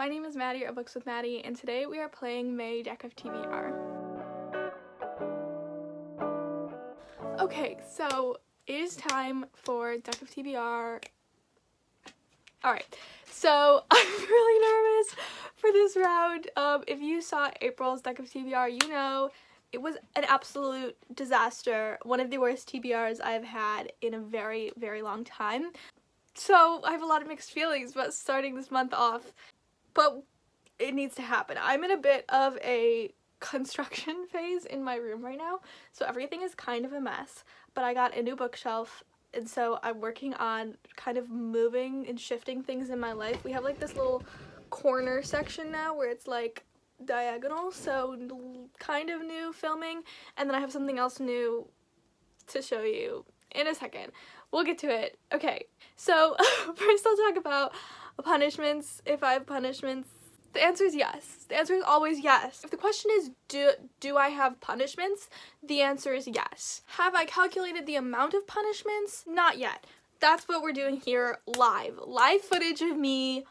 my name is Maddie at Books with Maddie, and today we are playing May Deck of TBR. Okay, so it is time for Deck of TBR. Alright, so I'm really nervous for this round. If you saw April's Deck of TBR, you know it was an absolute disaster. One of the worst TBRs I've had in a very, very long time. So I have a lot of mixed feelings about starting this month off, but it needs to happen. I'm in a bit of a construction phase in my room right now, so everything is kind of a mess, but I got a new bookshelf, and so I'm working on kind of moving and shifting things in my life. We have like this little corner section now where it's like diagonal, so kind of new filming, and then I have something else new to show you in a second. We'll get to it. Okay, so first I'll talk about punishments. If I have punishments, the answer is yes. The answer is always yes. If the question is do I have punishments, the answer is yes. Have I calculated the amount of punishments? Not yet. That's what we're doing here live. Live footage of me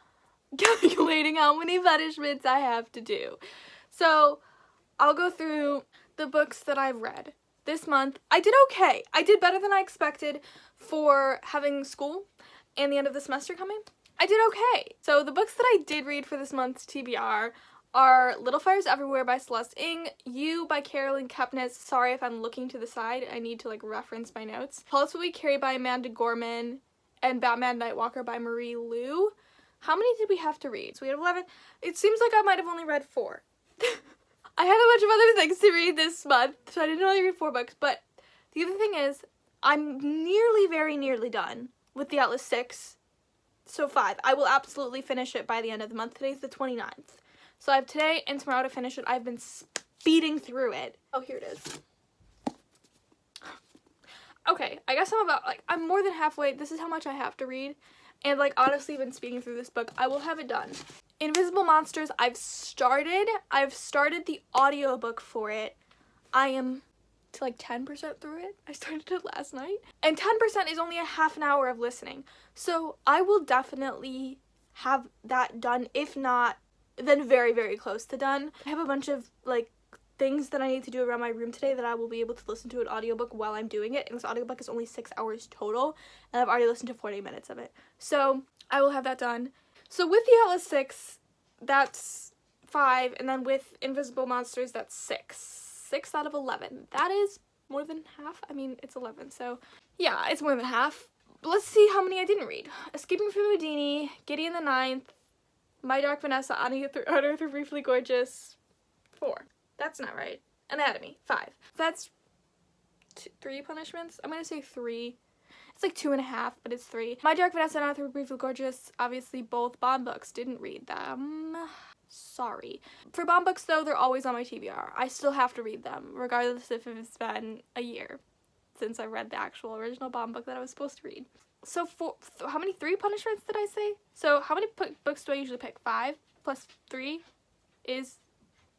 calculating how many punishments I have to do. So I'll go through the books that I've read. This month, I did okay. I did better than I expected for having school and the end of the semester coming. I did okay. So the books that I did read for this month's TBR are Little Fires Everywhere by Celeste Ng, You by Carolyn Kepnes. Sorry if I'm looking to the side. I need to like reference my notes. Tell Us What We Carry by Amanda Gorman, and Batman Nightwalker by Marie Lu. How many did we have to read? So we had 11. It seems like I might have only read 4. I had a bunch of other things to read this month, so I didn't only read 4 books, but the other thing is, I'm very nearly done with the Atlas 6, so 5. I will absolutely finish it by the end of the month. Today's the 29th, so I have today and tomorrow to finish it. I've been speeding through it. Oh, here it is. Okay, I guess I'm more than halfway. This is how much I have to read, and like honestly, I've been speeding through this book. I will have it done. Invisible Monsters, I've started the audiobook for it. I am to like 10% through it. I started it last night. And 10% is only a half an hour of listening. So I will definitely have that done, if not, then very close to done. I have a bunch of like things that I need to do around my room today that I will be able to listen to an audiobook while I'm doing it. And this audiobook is only 6 hours total, and I've already listened to 40 minutes of it. So I will have that done. So with the Atlas 6, that's 5, and then with Invisible Monsters, that's 6. 6 out of 11. That is more than half. I mean, it's 11, so yeah, it's more than half. Let's see how many I didn't read. Escaping from Houdini, Gideon the Ninth, My Dark Vanessa, On Earth We're Briefly Gorgeous, 4. That's not right. Anatomy, 5. That's 3 punishments? I'm gonna say 3. It's like 2.5, but it's 3. My Dark Vanessa and On Earth We're Briefly Gorgeous, obviously both Bond books. Didn't read them. Sorry. For Bond books, though, they're always on my TBR. I still have to read them, regardless if it's been a year since I read the actual original Bond book that I was supposed to read. So how many 3 punishments did I say? So how many books do I usually pick? 5 plus 3 is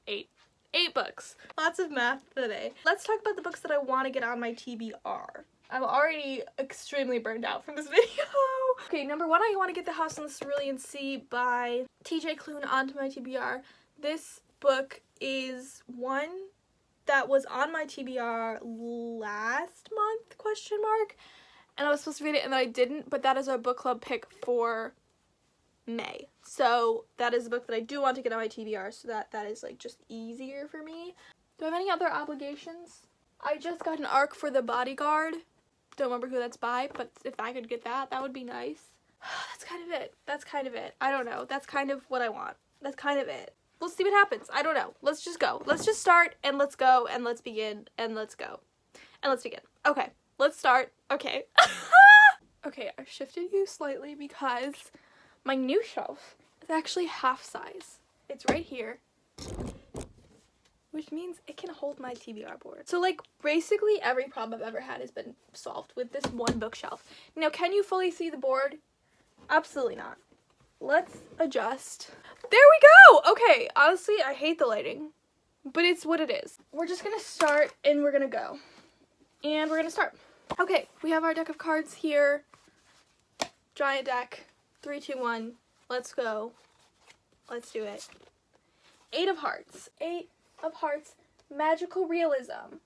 8. 8 books. Lots of math today. Let's talk about the books that I want to get on my TBR. I'm already extremely burned out from this video. Okay, number 1, I want to get The House on the Cerulean Sea by TJ Klune onto my TBR. This book is one that was on my TBR last month, ? And I was supposed to read it and then I didn't, but that is our book club pick for May. So that is a book that I do want to get on my TBR, so that is like just easier for me. Do I have any other obligations? I just got an arc for The Bodyguard. Don't remember who that's by, but if I could get that, that would be nice. That's kind of it. I don't know. That's kind of what I want. That's kind of it. We'll see what happens. I don't know. Let's just go. Let's just start, and let's go, and let's begin, and let's go. And let's begin. Okay, let's start. Okay. Okay, I've shifted you slightly because my new shelf is actually half size. It's right here, which means it can hold my TBR board. So like basically every problem I've ever had has been solved with this one bookshelf. Now, can you fully see the board? Absolutely not. Let's adjust. There we go! Okay, honestly, I hate the lighting, but it's what it is. We're just gonna start and we're gonna go. And we're gonna start. Okay, we have our deck of cards here. Giant deck. 3, 2, 1. Let's go. Let's do it. 8 of Hearts. 8 of Hearts. Magical realism.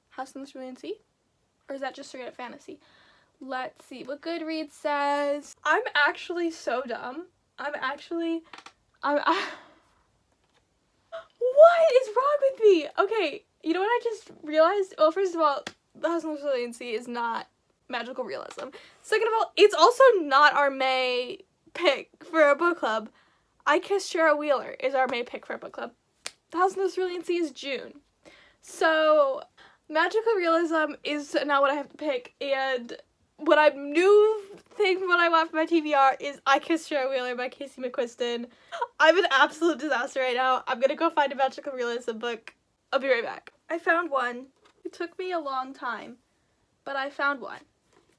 House in the Cerulean Sea? Or is that just straight up fantasy? Let's see what Goodreads says. I'm actually so dumb. What is wrong with me? Okay, you know what I just realized? Well, first of all, The House in the Cerulean Sea is not magical realism. Second of all, it's also not our May pick for a book club. I Kissed Shara Wheeler is our May pick for a book club. The House in the Cerulean Sea is June. So, magical realism is not what I have to pick, and what I new thing what I want for my TBR is I Kissed Shara Wheeler by Casey McQuiston. I'm an absolute disaster right now. I'm gonna go find a magical realism book. I'll be right back. I found one. It took me a long time, but I found one.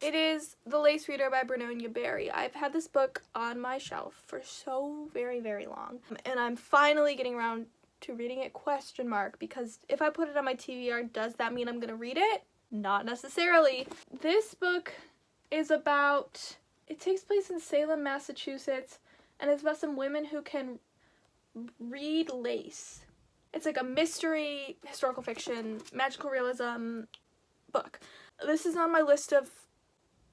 It is The Lace Reader by Bernonia Berry. I've had this book on my shelf for so very, very long, and I'm finally getting around to reading it, ? Because if I put it on my TBR, does that mean I'm gonna read it? Not necessarily. This book is about, it takes place in Salem, Massachusetts, and it's about some women who can read lace. It's like a mystery, historical fiction, magical realism book. This is on my list of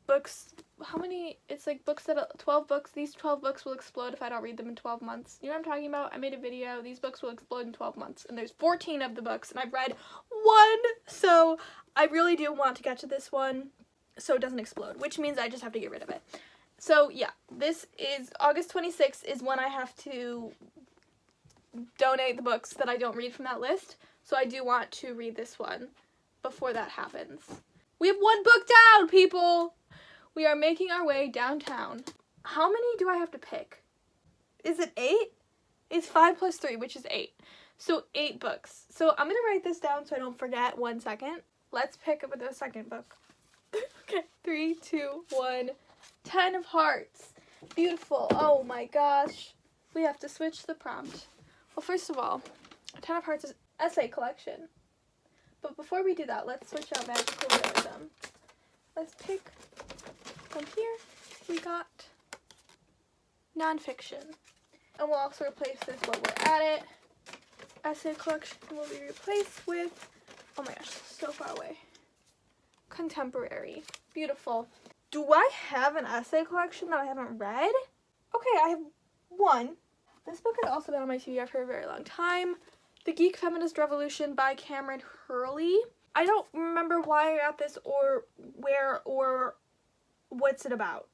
books. How many? It's like books that 12 books. These 12 books will explode if I don't read them in 12 months. You know what I'm talking about? I made a video. These books will explode in 12 months. And there's 14 of the books, and I've read one. So I really do want to get to this one so it doesn't explode, which means I just have to get rid of it. So yeah, this is August 26th is when I have to donate the books that I don't read from that list. So I do want to read this one before that happens. We have one book down, people! We are making our way downtown. How many do I have to pick? Is it 8? It's 5 plus 3, which is 8. So 8 books. So I'm gonna write this down so I don't forget. 1 second. Let's pick up with the second book. Okay, 3, 2, 1. 10 of Hearts. Beautiful. Oh my gosh. We have to switch the prompt. Well, first of all, 10 of Hearts is essay collection. But before we do that, let's switch out magical realism. Let's pick from here. We got nonfiction. And we'll also replace this while we're at it. Essay collection will be replaced with, oh my gosh, so far away. Contemporary. Beautiful. Do I have an essay collection that I haven't read? Okay, I have one. This book has also been on my TBR for a very long time. The Geek Feminist Revolution by Cameron Hurley. I don't remember why I got this or where or what's it about.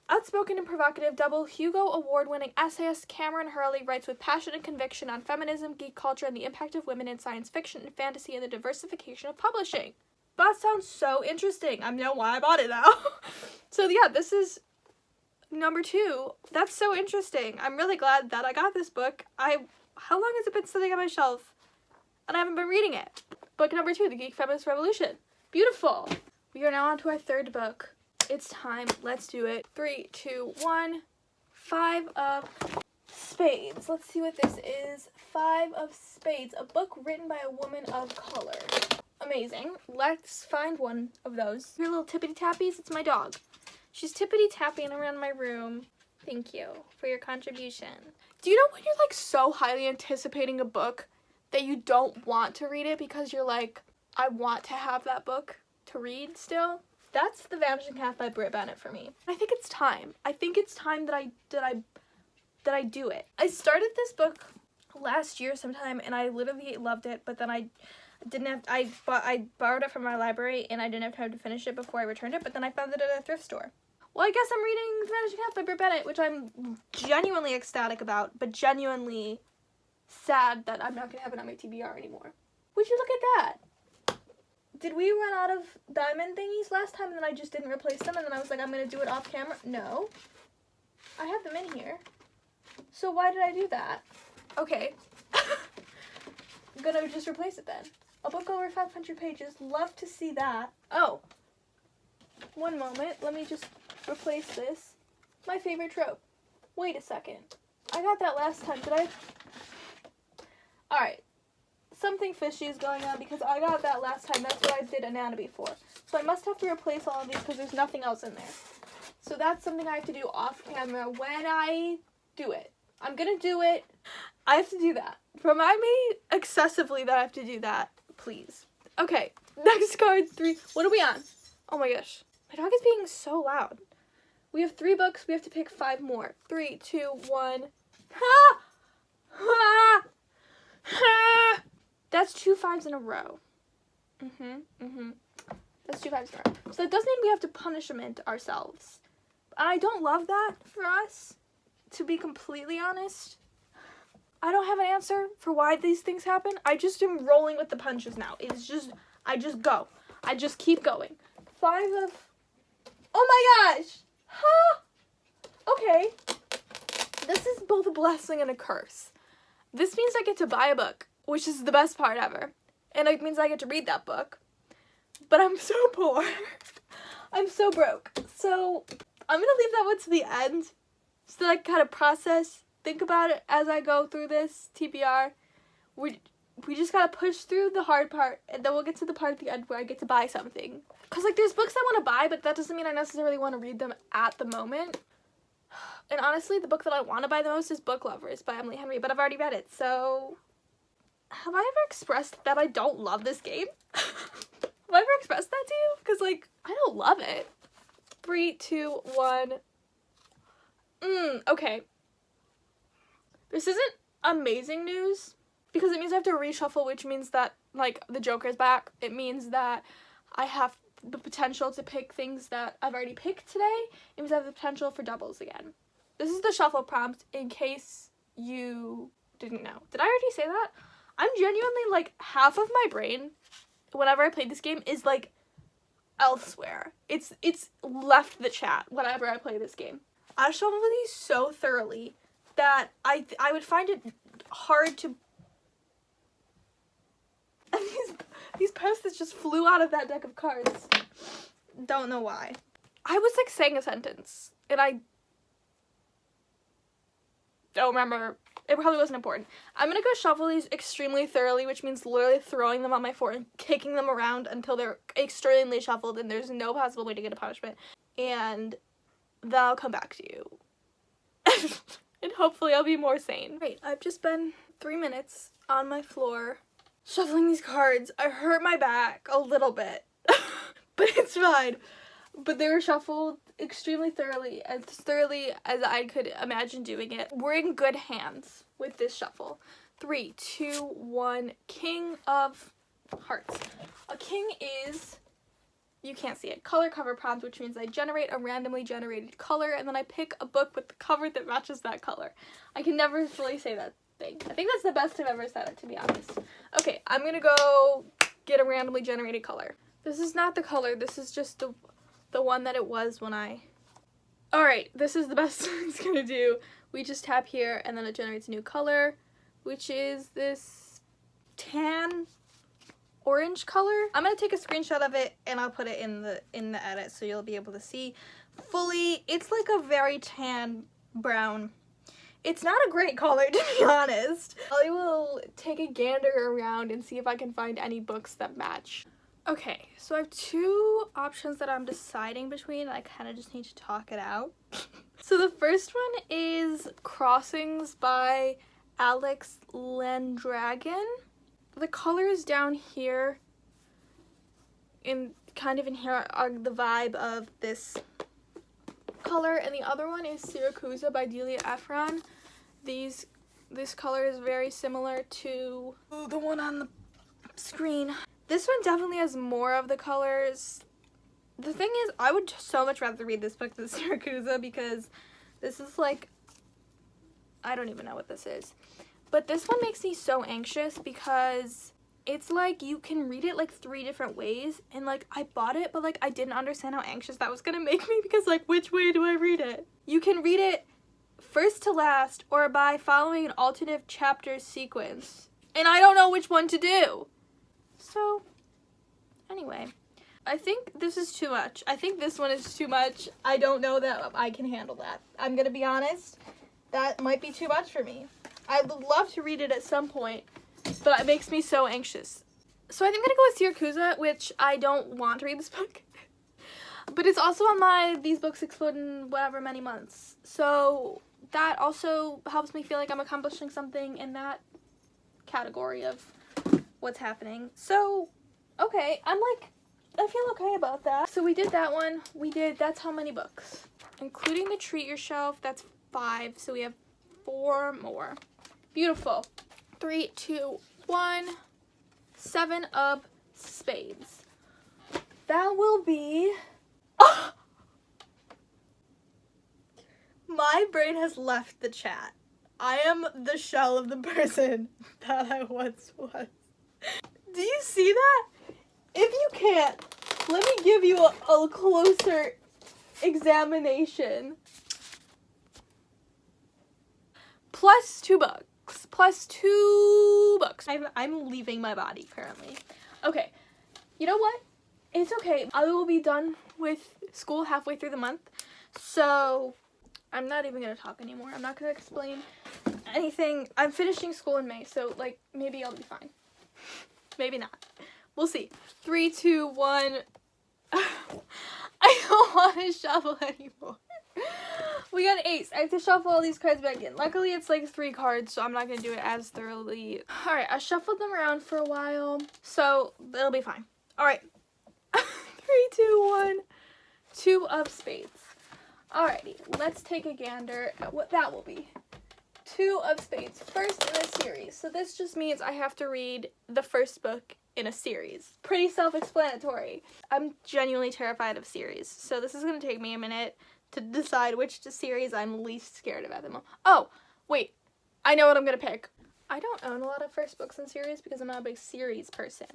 Outspoken and provocative double Hugo Award-winning essayist Cameron Hurley writes with passion and conviction on feminism, geek culture, and the impact of women in science fiction and fantasy and the diversification of publishing. That sounds so interesting. I know why I bought it now. So yeah, this is number 2. That's so interesting. I'm really glad that I got this book. How long has it been sitting on my shelf? And I haven't been reading it. Book number 2, The Geek Feminist Revolution. Beautiful. We are now on to our third book. It's time. Let's do it. 3, 2, 1. 5 of Spades. Let's see what this is. 5 of Spades. A book written by a woman of color. Amazing. Let's find one of those. Your little tippity tappies. It's my dog. She's tippity tapping around my room. Thank you for your contribution. Do you know when you're like so highly anticipating a book that you don't want to read it because you're like, I want to have that book to read still? That's The Vanishing Half by Britt Bennett for me. I think it's time. I think it's time that I do it. I started this book last year sometime and I literally loved it, but then I borrowed it from my library and I didn't have time to finish it before I returned it, but then I found it at a thrift store. Well, I guess I'm reading The Vanishing Half by Britt Bennett, which I'm genuinely ecstatic about, but genuinely sad that I'm not going to have it on my TBR anymore. Would you look at that? Did we run out of diamond thingies last time and then I just didn't replace them and then I was like, I'm going to do it off camera? No. I have them in here. So why did I do that? Okay. I'm going to just replace it then. A book over 500 pages. Love to see that. Oh. One moment. Let me just replace this. My favorite trope. Wait a second. I got that last time. Did I? Alright. Something fishy is going on because I got that last time. That's what I did anatomy for. So I must have to replace all of these because there's nothing else in there. So that's something I have to do off camera when I do it. I'm gonna do it. I have to do that. Remind me excessively that I have to do that, please. Okay, next card, 3. What are we on? Oh my gosh. My dog is being so loud. We have 3 books. We have to pick 5 more. 3, 2, 1. Ha! Ha! Ha! That's 2 5s in a row. That's 2 5s in a row. So that does mean we have to punishment ourselves. And I don't love that for us, to be completely honest. I don't have an answer for why these things happen. I just am rolling with the punches now. It's just, I just go. I just keep going. 5 of, oh my gosh! Huh? Okay. This is both a blessing and a curse. This means I get to buy a book, which is the best part ever. And it means I get to read that book. But I'm so poor. I'm so broke. So I'm going to leave that one to the end so that I can kind of process, think about it as I go through this TBR. We just got to push through the hard part, and then we'll get to the part at the end where I get to buy something. Because, like, there's books I want to buy, but that doesn't mean I necessarily want to read them at the moment. And honestly, the book that I want to buy the most is Book Lovers by Emily Henry, but I've already read it, so... Have I ever expressed that I don't love this game? Have I ever expressed that to you? Because, like, I don't love it. 3, 2, 1. Okay. This isn't amazing news, because it means I have to reshuffle, which means that, like, the Joker's back. It means that I have the potential to pick things that I've already picked today. It means I have the potential for doubles again. This is the shuffle prompt, in case you didn't know. Did I already say that? I'm genuinely, like, half of my brain, whenever I play this game, is, like, elsewhere. It's left the chat whenever I play this game. I shuffle these so thoroughly that I would find it hard to... And these post-its just flew out of that deck of cards. Don't know why. I was, like, saying a sentence, and I don't remember. It probably wasn't important. I'm gonna go shuffle these extremely thoroughly, which means literally throwing them on my floor and kicking them around until they're extremely shuffled and there's no possible way to get a punishment. And then I'll come back to you. And hopefully I'll be more sane. Right, I've just been 3 minutes on my floor shuffling these cards. I hurt my back a little bit, but it's fine. But they were shuffled extremely thoroughly, as thoroughly as I could imagine doing it. We're in good hands with this shuffle. 3, 2, 1, King of Hearts. A king is, you can't see it, color cover prompt, which means I generate a randomly generated color, and then I pick a book with the cover that matches that color. I can never fully say that thing. I think that's the best I've ever said it, to be honest. Okay, I'm gonna go get a randomly generated color. This is not the color, this is just the one that it was when I... Alright, this is the best it's gonna do. We just tap here and then it generates a new color, which is this tan orange color. I'm gonna take a screenshot of it and I'll put it in the edit so you'll be able to see fully. It's like a very tan brown. It's not a great color, to be honest. I will take a gander around and see if I can find any books that match. Okay, so I have 2 options that I'm deciding between. I kind of just need to talk it out. So the first one is Crossings by Alex Landragin. The colors down here, kind of in here, are the vibe of this color, and the other one is Siracusa by Delia Ephron. This color is very similar to the one on the screen. This one definitely has more of the colors. The thing is, I would so much rather read this book than Siracusa, because this is like, I don't even know what this is. But this one makes me so anxious because it's like you can read it like 3 different ways, and like I bought it, but like I didn't understand how anxious that was gonna make me, because like which way do I read it? You can read it first to last or by following an alternate chapter sequence, and I don't know which one to do. So, anyway, I think this is too much. I think this one is too much. I don't know that I can handle that. I'm gonna be honest. That might be too much for me. I would love to read it at some point, but it makes me so anxious. So I think I'm gonna go with Siracusa, which I don't want to read this book. But it's also on my These Books Explode in whatever many months. So that also helps me feel like I'm accomplishing something in that category of what's happening. So, okay, I feel okay about that. So we did that one. That's how many books? Including the Treat Yourself, that's 5. So we have 4 more. Beautiful. 3, 2, 1. 7 of Spades. That will be... Oh! My brain has left the chat. I am the shell of the person that I once was. Do you see that? If you can't, let me give you a closer examination. Plus 2 books. Plus 2 books. I'm leaving my body currently. Okay, you know what? It's okay. I will be done with school halfway through the month. So I'm not even going to talk anymore. I'm not going to explain anything. I'm finishing school in May, so like maybe I'll be fine. Maybe not. We'll see. 3, 2, 1. I don't want to shuffle anymore. We got an ace. I have to shuffle all these cards back in. Luckily, it's like 3 cards, so I'm not going to do it as thoroughly. Alright, I shuffled them around for a while, so it'll be fine. Alright. 3, 2, 1. 2 of Spades. Alrighty, let's take a gander at what that will be. 2 of Spades. First in a series. So this just means I have to read the first book in a series. Pretty self-explanatory. I'm genuinely terrified of series, so this is going to take me a minute to decide which series I'm least scared of at the moment. Oh, wait. I know what I'm going to pick. I don't own a lot of first books in series because I'm not a big series person.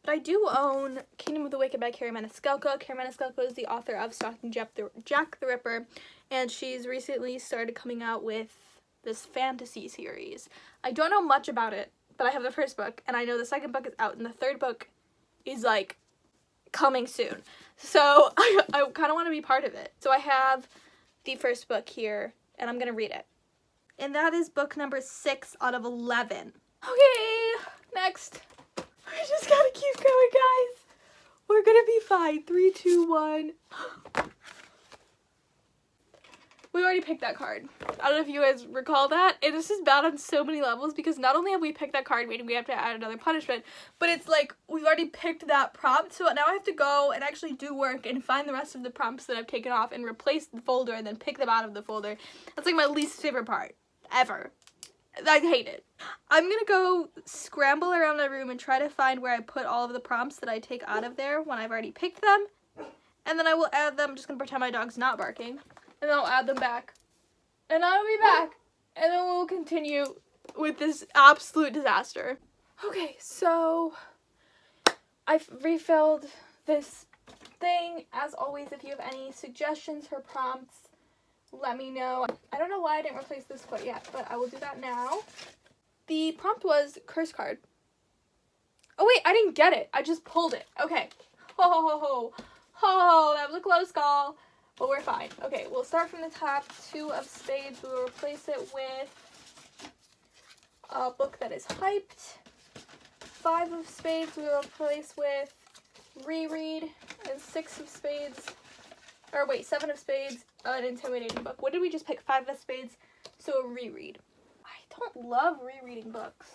But I do own Kingdom of the Wicked by Carrie Maniscalco. Carrie Maniscalco is the author of Stalking Jack the Ripper, and she's recently started coming out with this fantasy series. I don't know much about it, but I have the first book, and I know the second book is out, and the third book is, like, coming soon. So I kind of want to be part of it. So I have the first book here, and I'm going to read it. And that is book number 6 out of 11. Okay, next. I just gotta keep going, guys. We're gonna be fine. 3, 2, 1. We already picked that card. I don't know if you guys recall that. And this is bad on so many levels because not only have we picked that card, meaning we have to add another punishment, but it's like we've already picked that prompt. So now I have to go and actually do work and find the rest of the prompts that I've taken off and replace the folder and then pick them out of the folder. That's like my least favorite part ever. I hate it. I'm gonna go scramble around the room and try to find where I put all of the prompts that I take out of there when I've already picked them. And then I will add them. I'm just gonna pretend my dog's not barking. And then I'll add them back. And I'll be back. And then we'll continue with this absolute disaster. Okay, so I've refilled this thing. As always, if you have any suggestions for prompts, let me know. I don't know why I didn't replace this quite yet, but I will do that now. The prompt was curse card. Oh wait, I didn't get it. I just pulled it. Okay. Ho ho ho ho. Ho, that was a close call. But we're fine. Okay, we'll start from the top. 2 of Spades. We'll replace it with a book that is hyped. 5 of Spades we'll replace with reread. And 6 of Spades. Or wait, 7 of Spades, an intimidating book. What did we just pick? 5 of Spades, so a reread. I don't love rereading books,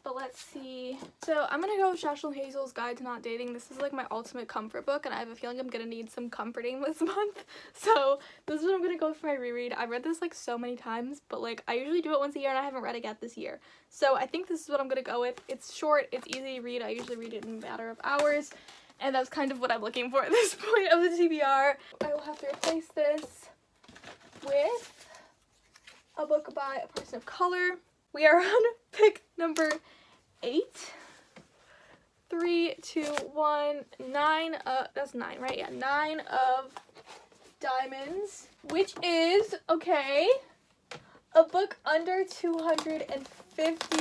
but let's see. So I'm gonna go with Joshua Hazel's Guide to Not Dating. This is like my ultimate comfort book, and I have a feeling I'm gonna need some comforting this month. So this is what I'm gonna go for my reread. I've read this like so many times, but like I usually do it once a year, and I haven't read it yet this year. So I think this is what I'm gonna go with. It's short, it's easy to read. I usually read it in a matter of hours. And that's kind of what I'm looking for at this point of the TBR. I will have to replace this with a book by a person of color. We are on pick number 8. 3, 2, 1, 9. That's 9, right? Yeah, 9 of Diamonds, which is, okay, a book under 250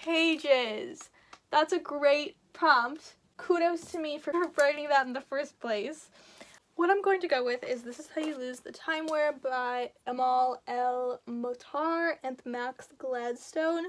pages. That's a great prompt. Kudos to me for writing that in the first place. What I'm going to go with is This Is How You Lose the Timeware by Amal El Motar and Max Gladstone.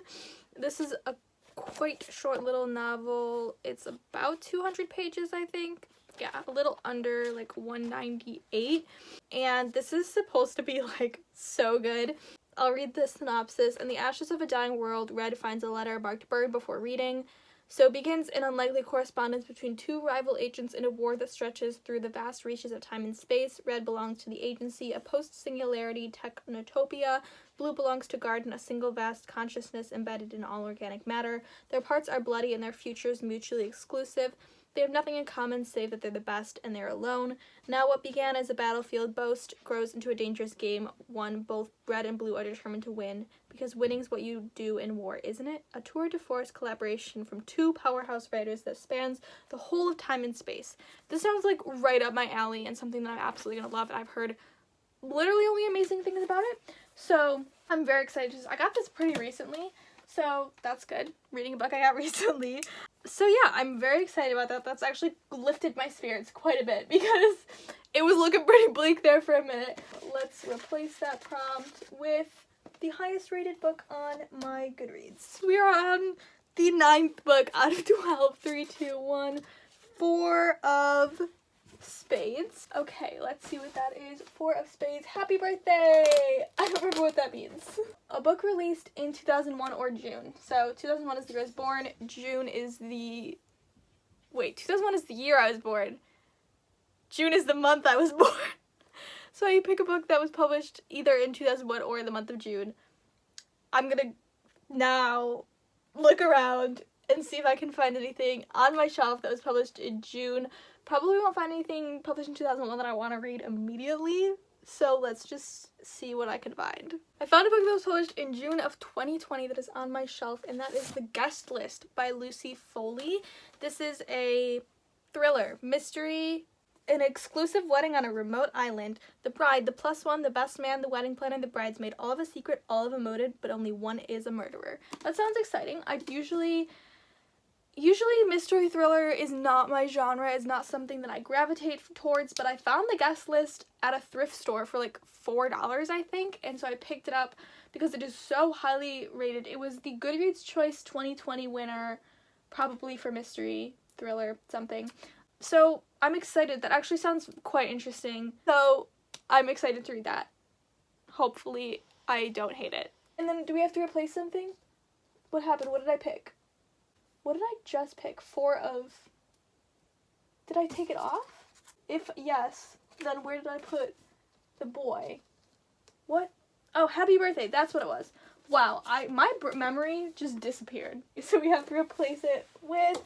This is a quite short little novel. It's about 200 pages, I think. Yeah, a little under like 198. And this is supposed to be like so good. I'll read the synopsis. In the ashes of a dying world, Red finds a letter marked burned before reading. So begins an unlikely correspondence between two rival agents in a war that stretches through the vast reaches of time and space. Red belongs to the agency, a post-singularity technotopia. Blue belongs to Garden, a single vast consciousness embedded in all organic matter. Their parts are bloody and their futures mutually exclusive. They have nothing in common save that they're the best and they're alone. Now what began as a battlefield boast grows into a dangerous game, one both Red and Blue are determined to win, because winning's what you do in war, isn't it? A tour de force collaboration from two powerhouse writers that spans the whole of time and space. This sounds like right up my alley and something that I'm absolutely gonna love. I've heard literally only amazing things about it, so I'm very excited. I got this pretty recently, so that's good. Reading a book I got recently. So yeah, I'm very excited about that. That's actually lifted my spirits quite a bit because it was looking pretty bleak there for a minute. Let's replace that prompt with the highest rated book on my Goodreads. We are on the 9th book out of 12. 3, 2, 1. 4 of Spades. Okay, let's see what that is. 4 of Spades. Happy birthday! I don't remember what that means. A book released in 2001 or June. So 2001 is the year I was born. June is the... Wait, 2001 is the year I was born. June is the month I was born. So you pick a book that was published either in 2001 or in the month of June. I'm gonna now look around and see if I can find anything on my shelf that was published in June. Probably won't find anything published in 2001 that I want to read immediately, so let's just see what I can find. I found a book that was published in June of 2020 that is on my shelf, and that is The Guest List by Lucy Foley. This is a thriller, mystery, an exclusive wedding on a remote island. The bride, the plus one, the best man, the wedding planner, the bridesmaid, all of a secret, all of a motive, but only one is a murderer. That sounds exciting. Usually mystery thriller is not my genre, it's not something that I gravitate towards, but I found The Guest List at a thrift store for like $4, I think, and so I picked it up because it is so highly rated. It was the Goodreads Choice 2020 winner, probably for mystery, thriller, something. So I'm excited. That actually sounds quite interesting, so I'm excited to read that. Hopefully I don't hate it. And then do we have to replace something? What happened? What did I pick? What did I just pick? 4 of... Did I take it off? If yes, then where did I put the boy? What? Oh, happy birthday. That's what it was. Wow, my memory just disappeared. So we have to replace it with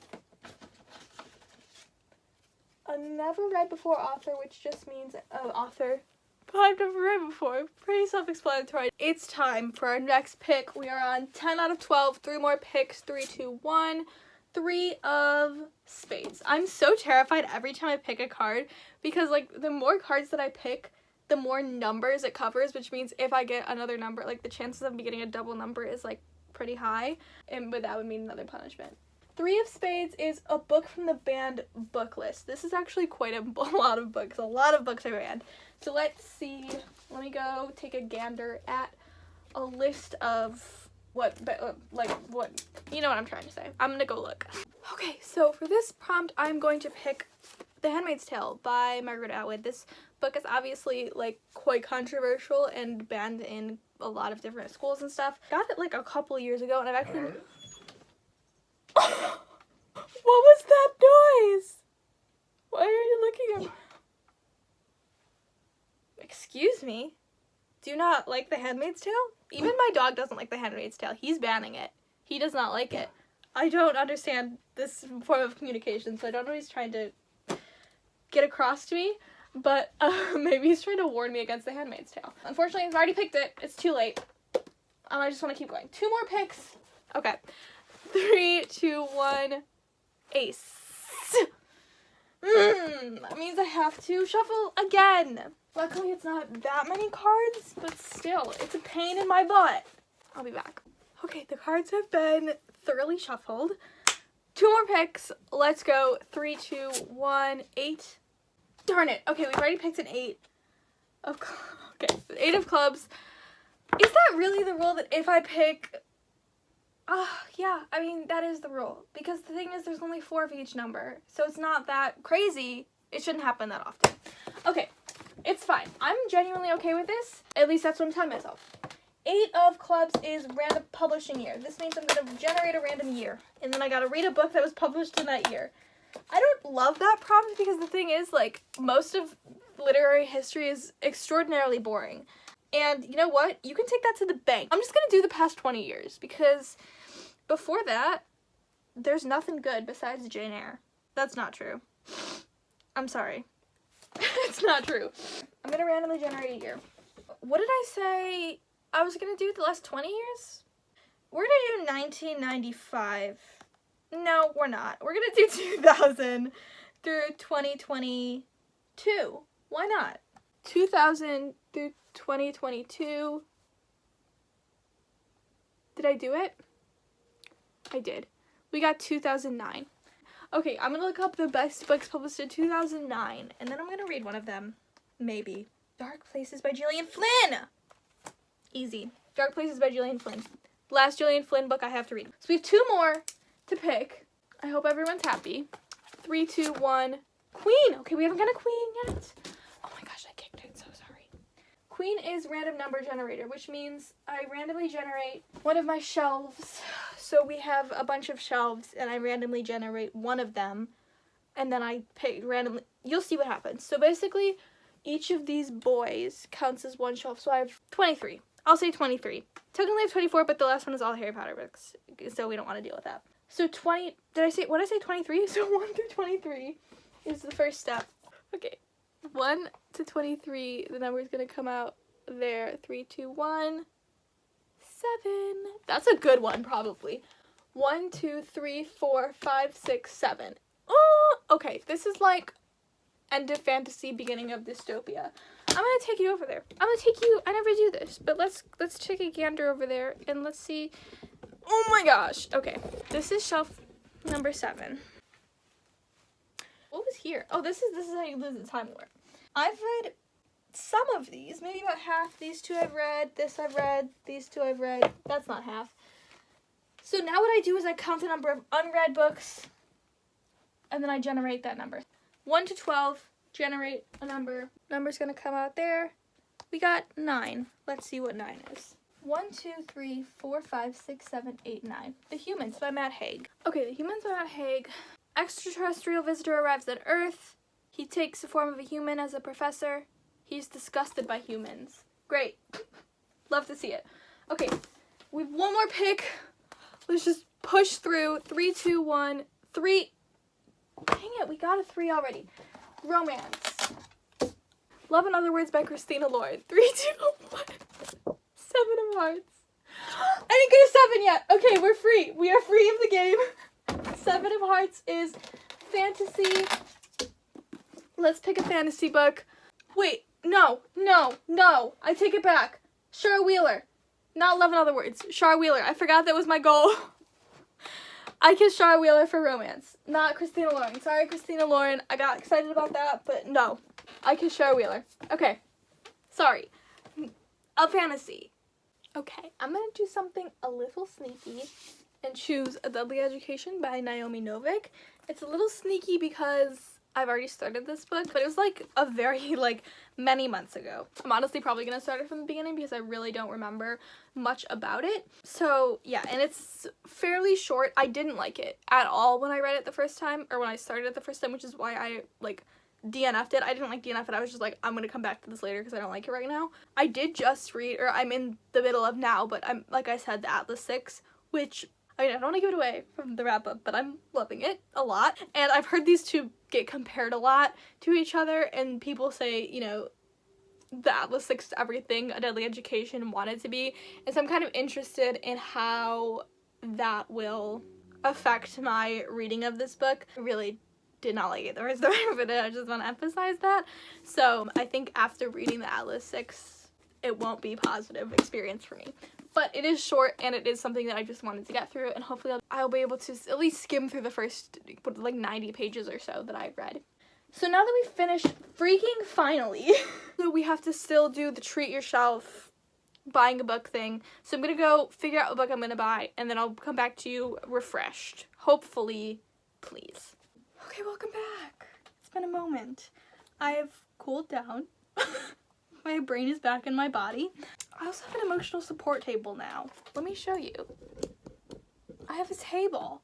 a never read before author, which just means author. But I've never read before. Pretty self-explanatory. It's time for our next pick. We are on 10 out of 12. 3 more picks. 3, 2, 1. 3 of Spades. I'm so terrified every time I pick a card because, like, the more cards that I pick, the more numbers it covers, which means if I get another number, like, the chances of me getting a double number is, like, pretty high, but that would mean another punishment. 3 of Spades is a book from the banned book list. This is actually quite a lot of books. A lot of books are banned. So let's see. Let me go take a gander at a list of what, you know what I'm trying to say. I'm gonna go look. Okay, so for this prompt, I'm going to pick The Handmaid's Tale by Margaret Atwood. This book is obviously, like, quite controversial and banned in a lot of different schools and stuff. Got it, like, a couple years ago, and I've actually... What was that noise? Why are you looking at me? Excuse me? Do you not like The Handmaid's Tale? Even my dog doesn't like The Handmaid's Tale. He's banning it. He does not like it. I don't understand this form of communication, so I don't know what he's trying to get across to me, but maybe he's trying to warn me against The Handmaid's Tale. Unfortunately, I've already picked it. It's too late. I just want to keep going. 2 more picks. Okay. 3, 2, 1. Ace. That means I have to shuffle again. Luckily, it's not that many cards, but still, it's a pain in my butt. I'll be back. Okay, the cards have been thoroughly shuffled. 2 more picks. Let's go. 3, 2, 1, 8. Darn it. Okay, we've already picked an 8 of okay, 8 of clubs. Is that really the rule that if I pick... yeah, I mean, that is the rule. Because the thing is, there's only 4 of each number. So it's not that crazy, It shouldn't happen that often. Okay, it's fine. I'm genuinely okay with this. At least that's what I'm telling myself. 8 of clubs is random publishing year. This means I'm going to generate a random year. And then I got to read a book that was published in that year. I don't love that prompt because the thing is, like, most of literary history is extraordinarily boring. And you know what? You can take that to the bank. I'm just going to do the past 20 years because before that, there's nothing good besides Jane Eyre. That's not true. I'm sorry. It's not true. I'm going to randomly generate a year. What did I say I was going to do the last 20 years? We're going to do 1995. No, we're not. We're going to do 2000 through 2022. Why not? 2000 through 2022. Did I do it? I did. We got 2009. Okay, I'm going to look up the best books published in 2009, and then I'm going to read one of them. Maybe. Dark Places by Gillian Flynn! Easy. Dark Places by Gillian Flynn. Last Gillian Flynn book I have to read. So we have 2 more to pick. I hope everyone's happy. 3, 2, 1. Queen! Okay, we haven't got a queen yet. Oh my gosh, I kicked it. So sorry. Queen is random number generator, which means I randomly generate one of my shelves. So we have a bunch of shelves, and I randomly generate one of them, and then I pick randomly. You'll see what happens. So basically, each of these boys counts as one shelf. So I have 23. I'll say 23. Technically I have 24, but the last one is all Harry Potter books, so we don't want to deal with that. So 20, what did I say 23? So 1 through 23 is the first step. Okay, 1 to 23, the number is going to come out there. 3, 2, 1, 7. That's a good one, probably. 1, 2, 3, 4, 5, 6, 7. Oh, okay, this is like end of fantasy, beginning of dystopia. I'm gonna take you over there. I'm gonna take you. I never do this, but let's take a gander over there and let's see. Oh my gosh. Okay, this is shelf number 7. What was here? Oh, this is how you lose the time warp. I've read some of these, maybe about half. These 2 I've read. This I've read. These 2 I've read. That's not half. So now what I do is I count the number of unread books, and then I generate that number. 1 to 12. Generate a number. Number's gonna come out there. We got 9. Let's see what 9 is. 1, 2, 3, 4, 5, 6, 7, 8, 9. The Humans by Matt Haig. Okay, The Humans by Matt Haig. Extraterrestrial visitor arrives at Earth. He takes the form of a human as a professor. He's disgusted by humans. Great. Love to see it. Okay, we have one more pick. Let's just push through. 3, 2, 1, 3. Dang it, we got a 3 already. Romance. Love and Other Words by Christina Lauren. 3, 2, 1. 7 of Hearts. I didn't get a 7 yet. Okay, we're free. We are free of the game. 7 of Hearts is fantasy. Let's pick a fantasy book. Wait, no. I take it back. Shara Wheeler. Not Love and Other Words. Shara Wheeler. I forgot that was my goal. I kissed Shara Wheeler for romance. Not Christina Lauren. Sorry, Christina Lauren. I got excited about that, but no. I kissed Shara Wheeler. Okay. Sorry. A fantasy. Okay, I'm gonna do something a little sneaky and choose A Deadly Education by Naomi Novik. It's a little sneaky because I've already started this book, but it was like a very many months ago. I'm honestly probably gonna start it from the beginning because I really don't remember much about it. So yeah, and it's fairly short. I didn't like it at all when I read it the first time, or when I started it the first time, which is why I DNF'd it. I didn't DNF it. I was just like, I'm gonna come back to this later because I don't like it right now. I did just read, or I'm in the middle of now, but I'm, like I said, the Atlas 6, which, I mean, I don't want to give it away from the wrap up, but I'm loving it a lot. And I've heard these two get compared a lot to each other, and people say, you know, the Atlas 6 to everything A Deadly Education wanted to be. And so I'm kind of interested in how that will affect my reading of this book. I really did not like it the rest of it. I just want to emphasize that. So I think after reading the Atlas 6, it won't be a positive experience for me. But it is short, and it is something that I just wanted to get through, and hopefully I'll be able to at least skim through the first 90 pages or so that I've read. So now that we've finished freaking finally, so we have to still do the treat yourself buying a book thing. So I'm gonna go figure out what book I'm gonna buy, and then I'll come back to you refreshed. Hopefully, please. Okay, welcome back. It's been a moment. I've cooled down. My brain is back in my body. I also have an emotional support table now. Let me show you. I have a table.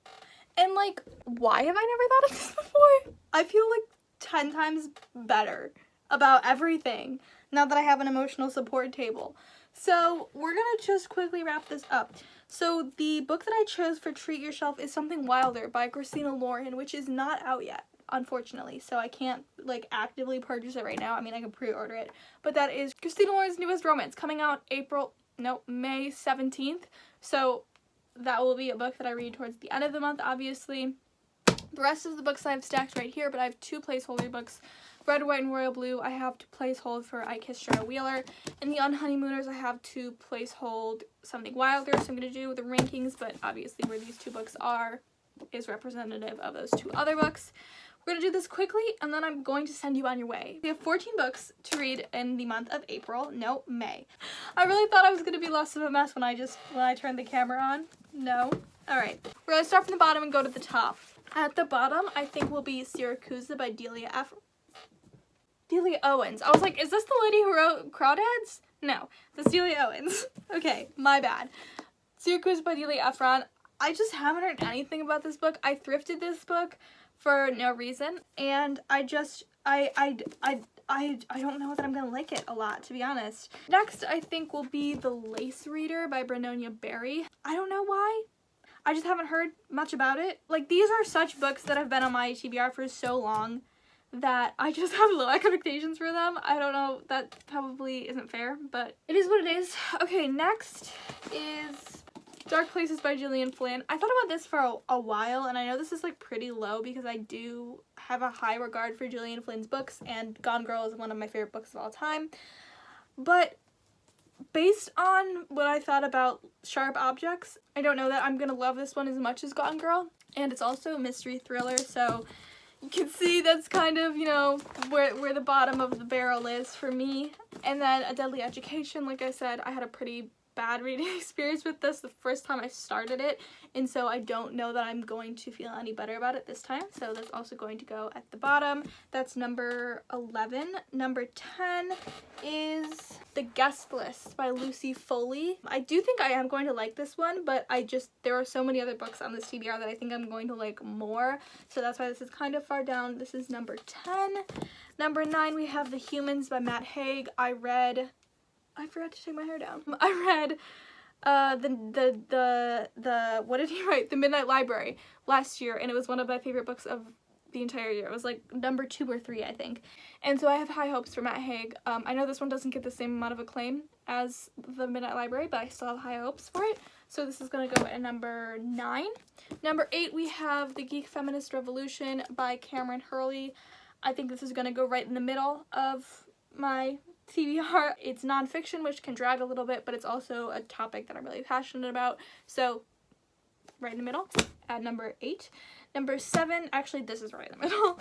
And like, why have I never thought of this before? I feel like 10 times better about everything now that I have an emotional support table. So we're gonna just quickly wrap this up. So the book that I chose for Treat Yourself is Something Wilder by Christina Lauren, which is not out yet, unfortunately. So I can't like actively purchase it right now. I mean, I can pre-order it. But that is Christina Lauren's newest romance, coming out May 17th. So that will be a book that I read towards the end of the month, obviously. The rest of the books I have stacked right here, but I have two placeholder books. Red, White, and Royal Blue, I have to placehold for I Kissed Shara Wheeler. In the Unhoneymooners, I have to placehold Something Wilder, so I'm going to do the rankings, but obviously where these two books are is representative of those two other books. We're going to do this quickly, and then I'm going to send you on your way. We have 14 books to read in the month of May. I really thought I was going to be less of a mess when I turned the camera on. No. Alright, we're going to start from the bottom and go to the top. At the bottom, I think will be Syracuse by Delia Owens. I was like, is this the lady who wrote Crawdads? No, that's Delia Owens. Okay, my bad. Syracuse by Delia Ephron. I just haven't heard anything about this book. I thrifted this book for no reason, and I don't know that I'm gonna like it a lot, to be honest. Next, I think will be The Lace Reader by Brenonia Berry. I don't know why. I just haven't heard much about it. Like, these are such books that have been on my TBR for so long that I just have low expectations for them. I don't know, that probably isn't fair, but it is what it is. Okay, next is Dark Places by Gillian Flynn. I thought about this for a while, and I know this is like pretty low because I do have a high regard for Gillian Flynn's books, and Gone Girl is one of my favorite books of all time. But based on what I thought about Sharp Objects, I don't know that I'm gonna love this one as much as Gone Girl, and it's also a mystery thriller, so you can see that's kind of, you know, where the bottom of the barrel is for me. And then A Deadly Education, like I said, I had a pretty bad reading experience with this the first time I started it, and so I don't know that I'm going to feel any better about it this time, so that's also going to go at the bottom. That's number 11. Number 10 is The Guest List by Lucy Foley. I do think I am going to like this one, but there are so many other books on this TBR that I think I'm going to like more, so that's why this is kind of far down. This is number 10. Number 9, we have The Humans by Matt Haig. I forgot to take my hair down. I read what did he write? The Midnight Library last year, and it was one of my favorite books of the entire year. It was like number 2 or 3, I think. And so I have high hopes for Matt Haig. I know this one doesn't get the same amount of acclaim as The Midnight Library, but I still have high hopes for it. So this is going to go at number 9. Number 8, we have The Geek Feminist Revolution by Cameron Hurley. I think this is going to go right in the middle of my TBR. It's nonfiction, which can drag a little bit, but it's also a topic that I'm really passionate about, so right in the middle at number 8. Number 7, actually this is right in the middle,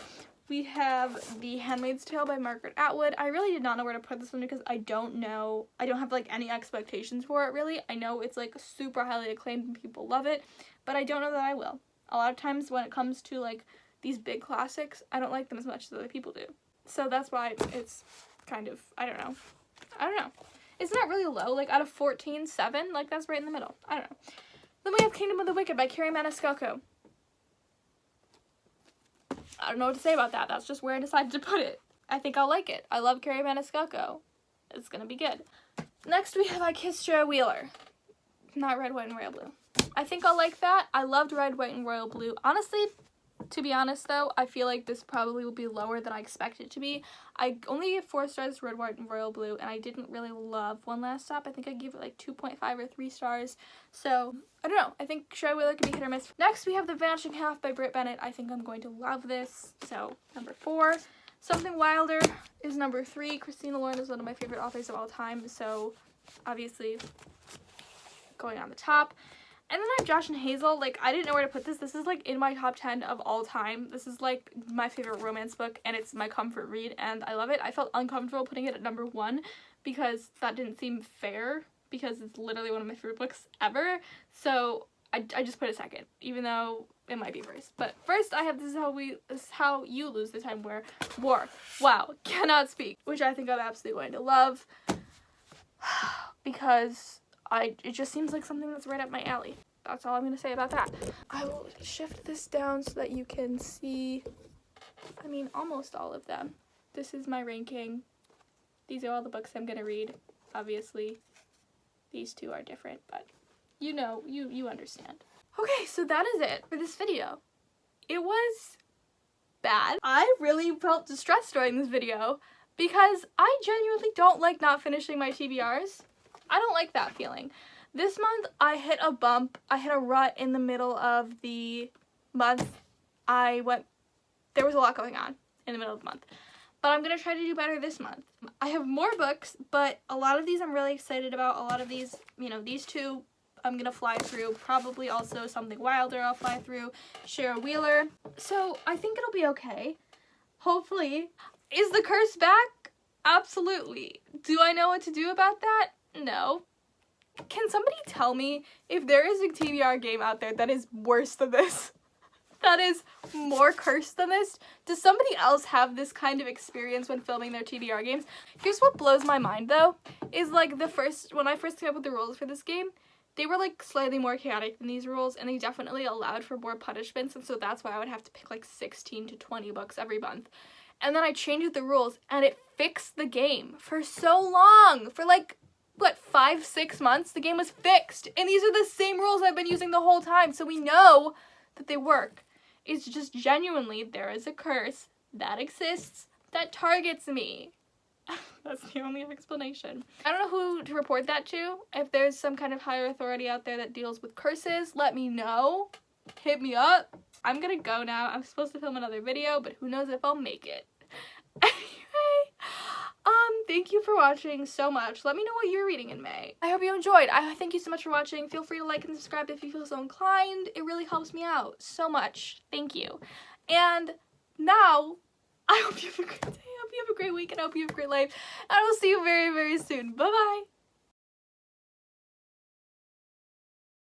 we have The Handmaid's Tale by Margaret Atwood. I really did not know where to put this one because I don't have like any expectations for it really. I know it's like super highly acclaimed and people love it, but I don't know that I will. A lot of times when it comes to like these big classics, I don't like them as much as other people do, so that's why it's kind of, I don't know. Isn't that really low? Like, out of 14, 7? Like, that's right in the middle. I don't know. Then we have Kingdom of the Wicked by Carrie Maniscalco. I don't know what to say about that. That's just where I decided to put it. I think I'll like it. I love Carrie Maniscalco. It's gonna be good. Next, we have I Kissed Shara Wheeler. Not Red, White, and Royal Blue. I think I'll like that. I loved Red, White, and Royal Blue. Honestly, to be honest though, I feel like this probably will be lower than I expect it to be. I only gave 4 stars to Red, White, and Royal Blue, and I didn't really love One Last Stop. I think I gave it like 2.5 or 3 stars. So, I don't know. I think Shara Wheeler could be hit or miss. Next, we have The Vanishing Half by Britt Bennett. I think I'm going to love this. So, number 4. Something Wilder is number 3. Christina Lauren is one of my favorite authors of all time, so obviously going on the top. And then I have Josh and Hazel. Like, I didn't know where to put this. This is, like, in my top 10 of all time. This is, like, my favorite romance book, and it's my comfort read, and I love it. I felt uncomfortable putting it at number 1 because that didn't seem fair, because it's literally one of my favorite books ever. So I just put a second, even though it might be first. But first I have This Is How You Lose the Time War. Wow, cannot speak. Which I think I'm absolutely going to love. Because it just seems like something that's right up my alley. That's all I'm going to say about that. I will shift this down so that you can see, I mean, almost all of them. This is my ranking. These are all the books I'm going to read, obviously. These two are different, but you know, you understand. Okay, so that is it for this video. It was bad. I really felt distressed during this video because I genuinely don't like not finishing my TBRs. I don't like that feeling. This month I hit a bump. I hit a rut in the middle of the month. There was a lot going on in the middle of the month. But I'm going to try to do better this month. I have more books, but a lot of these I'm really excited about. A lot of these, you know, these two I'm going to fly through. Probably also Something Wilder I'll fly through. Shara Wheeler. So I think it'll be okay. Hopefully. Is the curse back? Absolutely. Do I know what to do about that? No. Can somebody tell me if there is a TBR game out there that is worse than this? That is more cursed than this? Does somebody else have this kind of experience when filming their TBR games? Here's what blows my mind though, is like when I first came up with the rules for this game, they were like slightly more chaotic than these rules, and they definitely allowed for more punishments, and so that's why I would have to pick like 16 to 20 books every month. And then I changed the rules and it fixed the game for so long. For like, what, 5-6 months? The game was fixed. And these are the same rules I've been using the whole time, so we know that they work. It's just genuinely, there is a curse that exists that targets me. That's the only explanation. I don't know who to report that to. If there's some kind of higher authority out there that deals with curses, let me know. Hit me up. I'm gonna go now. I'm supposed to film another video, but who knows if I'll make it. Anyway, thank you for watching so much. Let me know what you're reading in May. I hope you enjoyed. Thank you so much for watching. Feel free to like and subscribe if you feel so inclined. It really helps me out so much. Thank you. And now, I hope you have a great day. I hope you have a great week, and I hope you have a great life. And I will see you very, very soon. Bye-bye.